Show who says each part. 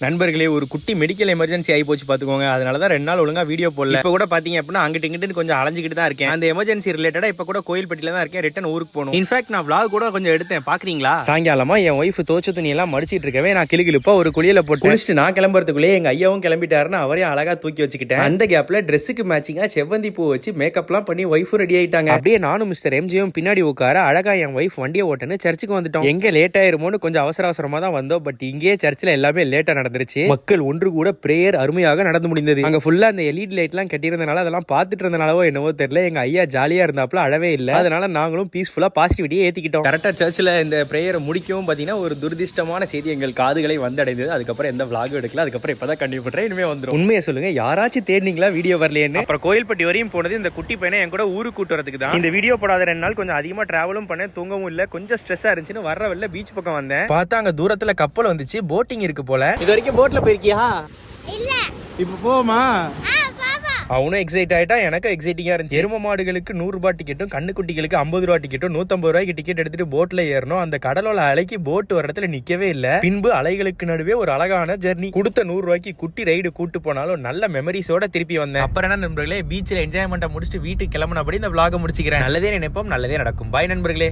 Speaker 1: நண்பர்களே, ஒரு குட்டி மெடிக்கல் எமர்ஜென்சி ஆகி போச்சு பாத்துக்கோங்க. அதனாலதான் 2 நாள் ஒழுங்கா வீடியோ போடல. இப்ப கூட பாத்தீங்க அப்படின்னா அங்கிட்டு இங்கிட்டு கொஞ்சம் அலைஞ்சிக்கிட்டு தான் இருக்கேன். அந்த எமர்ஜென்சி ரிலேட்டடா இப்ப கூட கோயில்பட்டியில தான் இருக்கேன். ரிட்டன் ஊருக்கு போகணும். இன்ஃபேக்ட் நான் vlog கூட கொஞ்சம் எடுத்தேன், பாக்குறீங்களா? சாயங்காலமா என் ஒய்ஃப் தோச்ச துணி எல்லாம் மடிச்சிட்டு இருக்கவே நான் கிளுகிளுப்பா ஒரு குளியல போட்டு குளிச்சுட்டு நான் கிளம்புறதுக்குள்ளே எங்க ஐயாவும் கிளம்பிட்டாருன்னு அவரையும் அழகா தூக்கி வச்சுக்கிட்டேன். அந்த கேப்ல ட்ரெஸ்ஸுக்கு மேட்சிங்கா செவ்வந்தி பூ வச்சு மேக்கப் எல்லாம் பண்ணி ஒய்ஃபும் ரெடி ஆயிட்டாங்க. அப்படியே நானும் மிஸ்டர் எம்ஜியும் பின்னாடி உட்கார அழகா என் ஒய்ஃப் வண்டியை ஓட்டுன்னு சர்ச்சுக்கு வந்துட்டோம். எங்க லேட் ஆயிருமோன்னு கொஞ்சம் அவசர அவசரமா தான் வந்தோம். பட் இங்கேயே சர்ச்சில் எல்லாமே லேட்டா நடந்துருச்சு. மக்கள் ஒன்று கூட பிரேயர் அருமையாக நடந்து முடிந்தது. அங்க ஃபுல்லா அந்த எல்இடி லைட் எல்லாம் கட்டியிருந்தனால அதெல்லாம் பார்த்துட்டு இருந்தனாலவோ என்னவோ தெரியல, எங்க ஐயா ஜாலியா இருந்தாப்புல அழவே இல்ல. அதனால நாங்களும் பீஸ்ஃபுல்லா பாசிட்டிவிட்டியை ஏத்திக்கிட்டோம். கரெக்டா சர்ச்சில் இந்த பிரேயரை முடிக்கவும் பாத்தீங்கன்னா ஒரு துரதிஷ்டமான செய்தி எங்கள் காதுகளை வந்தடைந்தது. அதுக்கப்புறம் எந்த vlog எடுக்கல. அதுக்கப்புறம் இப்பதான் கண்டிப்பா பண்றேன். இனிமே வந்துடும். உண்மையை சொல்லுங்க, யாராச்சும் தேடினீங்களா வீடியோ வரலையேன்னு? அப்புறம் கோயில்பட்டி வரையும் போனது இந்த குட்டி பையனை என் கூட ஊருக்கு கூட்டு வரதுக்கு தான். இந்த வீடியோ போடாத 2 நாள் கொஞ்சம் அதிகமா டிராவலும் பண்ணேன், தூங்கவும் இல்ல, கொஞ்சம் ஸ்ட்ரெஸ்ஸா இருந்துச்சுன்னு வர வெளில பீச் பக்கம் வந்தேன். பார்த்தா அங்க தூரத்துல கப்பல் வந்துச்சு, போட்டிங் இருக்கு போல. இது வரைக்கும் போட்ல போயிருக்கியா?
Speaker 2: இல்ல.
Speaker 1: இப்ப போமா? அவனும் எக்ஸைட் ஆயிட்டா, எனக்கும் எக்ஸைட்டிங்கா இருந்துச்சு. எரும மாடுகளுக்கு 100 ரூபாய் டிக்கெட்டும் கண்ணுக்குட்டிகளுக்கு 50 ரூபாய் டிக்கெட்டும் 150 ரூபாய்க்கு டிக்கெட் எடுத்துட்டு போட்ல ஏறணும். அந்த கடலோட அலைக்கு போட் ஒரு இடத்துல நிக்கவே இல்ல. பின்பு அலைகளுக்கு நடுவே ஒரு அழகான ஜெர்னி. கொடுத்த 100 ரூபாய்க்கு குட்டி ரைடு கூட்டு போனாலும் நல்ல மெமரிஸோட திருப்பி வந்தேன். அப்புறம் என்ன நண்பர்களே, பீச்ல என்ஜாய்மெண்ட்டை முடிச்சுட்டு வீட்டுக்கு கிளம்பினபடி இந்த vlog முடிச்சுக்கிறேன். நல்லதே நினைப்போம், நல்லதே நடக்கும். பாய் நண்பர்களே.